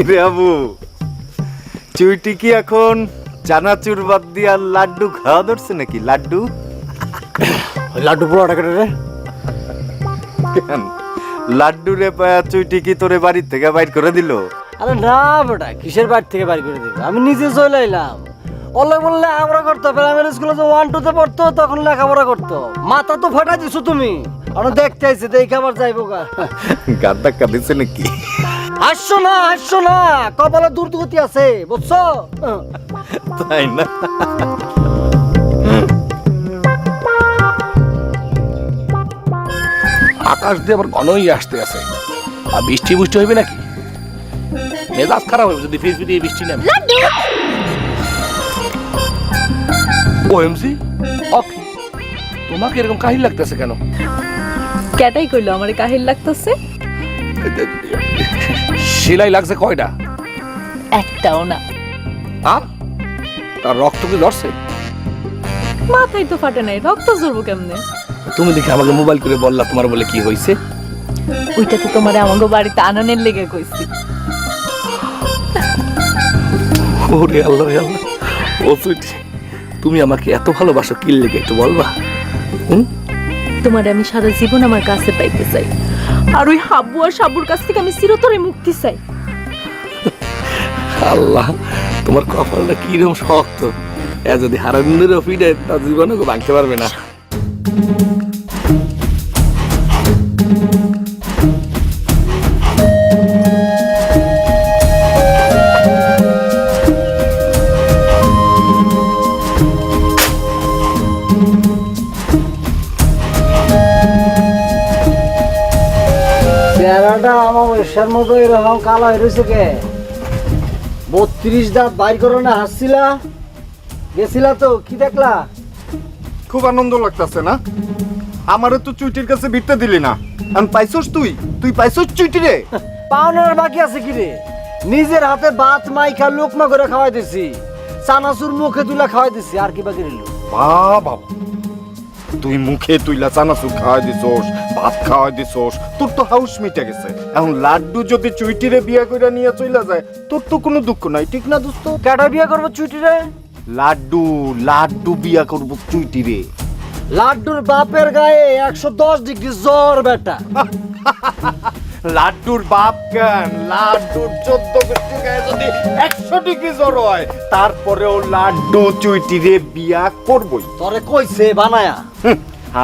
রে আবু, চুইটি কি এখন চানাচুর বাদ দিয়া লাড্ডু খাওয়া ধরছে নাকি? লাড্ডু লাড্ডু পোড়াটা কেটে রে। কেন লাড্ডু রে পায়া চুইটি কি তোরে বাড়ির থেকে বাইর করে দিল? আরে না বেটা, কিসের বাড়ি থেকে বাড়ি করে দিল? আমি নিজে চলে এলাম। অল্লে বললে লেখাপড়া করতো, প্রাইমারি স্কুলে তো 1 2 তে পড়তো, তখন লেখাপড়া করতো। মাথা তো ফাটা দিছো তুমি। আর দেখতে আইছে, দেখে আবার যাইবো গা। গাদ ধাক্কা দিছে নাকি? হাসছো না, কপালে দুর্গতি আছে, বুঝছো? তাই না? আকাশ দিয়ে আবার ঘনই আসতে আছে, আর বৃষ্টি বুষ্টি হইবে নাকি? মেজাজ খারাপ হইবে যদি ফিরফিরিয়ে বৃষ্টি নামে। ওএমজি অকি, তোমাকে এরকম কাহিল লাগতেছে কেন? কেটাই কইলো আমারে কাহিল লাগতেছে? সেলাই লাগছে কয়টা? একটাও না। আর তার রক্ত কি ধরছে? মাথায় তো ফাটে নাই, রক্ত ঝরবো কেমনে? তুমি দেখে আমাকে মোবাইল করে বললা তোমার বলে কি হয়েছে? ওইটা তো তোমারে আমাকে বাড়িতে আননের লেগে কইছি। ওরে আল্লাহ রে আল্লাহ, ও সুইটি, তুমি আমাকে এত ভালোবাসো কি লেগে একটু বলবা? তোমারে আমি সারা জীবন আমার কাছে পাইতে চাই, আর ওই হাব্বু আর সাবুর কাছ থেকে আমি চিরতরে মুক্তি চাই। আল্লাহ, তোমার কপালটা কিরকম শক্ত। এ যদি হারানোর ফিরে তার জীবনে ভাঙতে পারবে না। চেহারাটা আমার ঈর্ষার মতো এরকম কালো হয়ে রয়েছে কে? 32 দাঁত বাইর করো না, হাসছিলা? গেছিলা তো, কি দেখলা? খুব আনন্দ লাগতেছে না? আমারে তো চুইটির কাছে ভিড়তে দিলি না, আমি পাইছস তুই পাইছস চুইটি রে? পাওনার বাকি আছে কি রে? নিজের হাতে ভাত মাইখা লোকমা করে খাওয়াই দিছি, চানাচুর মুখে তুলা খাওয়াই দিছি, আর কি বাকি রইল? বাবা, তুই মুখে তুইলা চানাচুর খাওয়াই দিছস, ভাত খাওয়াই দিছস, তোর তো হাউস মিটে গেছে। এখন লাড্ডু যদি চুইটিরে বিয়া কইরা নিয়ে চইলা যায়, তোর তো কোনো দুঃখ নাই, ঠিক না দোস্ত? কেডা বিয়ে করবো চুইটি রে? লাড্ডু বিয়া করবো চুইটিরে। লাড্ডুর বাপের গায়ে 110 ডিগ্রি জ্বর বেটা। লাড্ডুর বাপ কেন, লাড্ডুর 14 গোষ্ঠীর গায়ে যদি 100 ডিগ্রি জ্বর হয়, তারপরেও লাড্ডু চুইটিরে বিয়া করবই। তোরে কইছে বানায়া?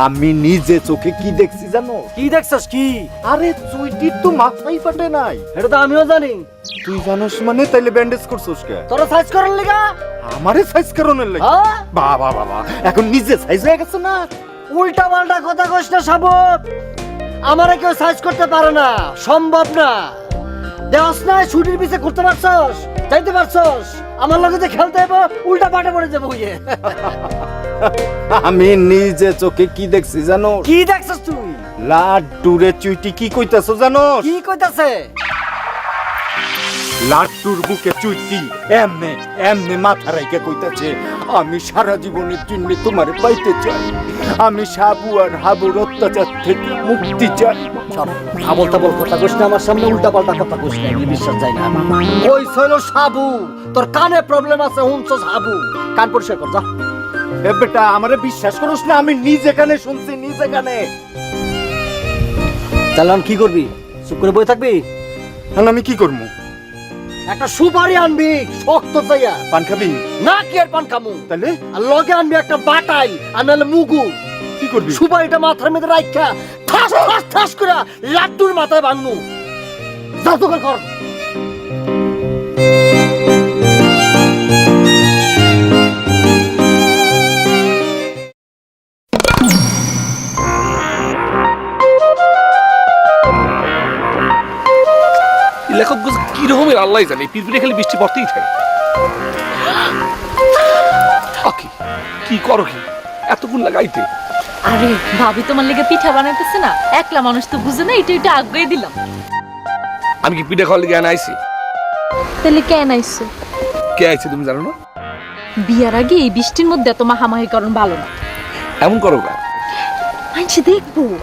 আমি নিজে চোখে কি দেখছি জানো? কি দেখছস কি? আরে চুইটির তো মাথাই ফাটে নাই। এটা তো আমিও জানি। তুই জানোস মানে? তাইলে ব্যান্ডেজ করছস কে? তোরা সাইজ করার লিগা? আমারে সাইজ করনের লাগি? হ্যাঁ? বাবা, এখন নিজে সাইজ হয়ে গেছে না? উল্টা পাল্টা কথা কইস না সাবক। আমারে কেউ সাইজ করতে পারে না, সম্ভব না। দেওস না, ছুটির পিছে করতে পারছস, যাইতে পারছস, আমার লগে যে খেলতে হবে উল্টা পাল্টা পড়ে যাবো। আমি নিজে চোখে কি দেখছি জানো? কি দেখছস তুই? লাড্ডুরে চুইটি কি কইতাছো জানো? কি কইতাছে? লাড্ডুর বুকে চুইটি এমনে মাথা রাইকে কইতাছে, আমি সারা জীবনের জন্য তোমারে পাইতে চাই, আমি সাবু আর হাবুর অত্যাচার থেকে মুক্তি চাই। আবল তাবল কথা কইস না আমার সামনে, উল্টা পাল্টা কথা কইস না, আমি বিশ্বাস যাই না। ওই ছিল সাবু, তোর কানে প্রবলেম আছে, হুনছস হাবু, কান পরিষ্কার কর যা। এ বেটা, আমারে বিশ্বাস করছ না? আমি নিজে কানে শুনছি, নিজে কানে। চালান কি করবি? চুপ করে বই থাকবি? এখন আমি কি করবো? একটা সুপারি আনবি শক্ত চাইয়া। পান খাবি? না, কি আর পান খামু? তাহলে আর লগে আনবি একটা বাটাই, আর নাহলে মুগু। কি করবি? সুপারিটা মাথার মধ্যে রাখা ঠাস ঠাস ঠাস করে লাড্ডুর মাথায় বাঁধমু। যা তো কর। লেখক কি রকমের আল্লাহ জানে, পিরপিরে খালি বৃষ্টি পড়তেই থাকে। আকি, কি করো কি এতক্ষণ লাগাইতে? আরে ভাবি তোমার লেগে পিঠা বানাইতেছে না, একলা মানুষ তো বুঝে না, এটা আগে দিলাম। আমি কি পিঠা খাওয়ার লেগে আইছি? তাহলে কেন আইছো? কে আইছে তুমি জানো না? বিয়ার আগে এই বৃষ্টির মধ্যে এত মাহামাহি করণ ভালো না। এমন করো না, আইছি দেখবো।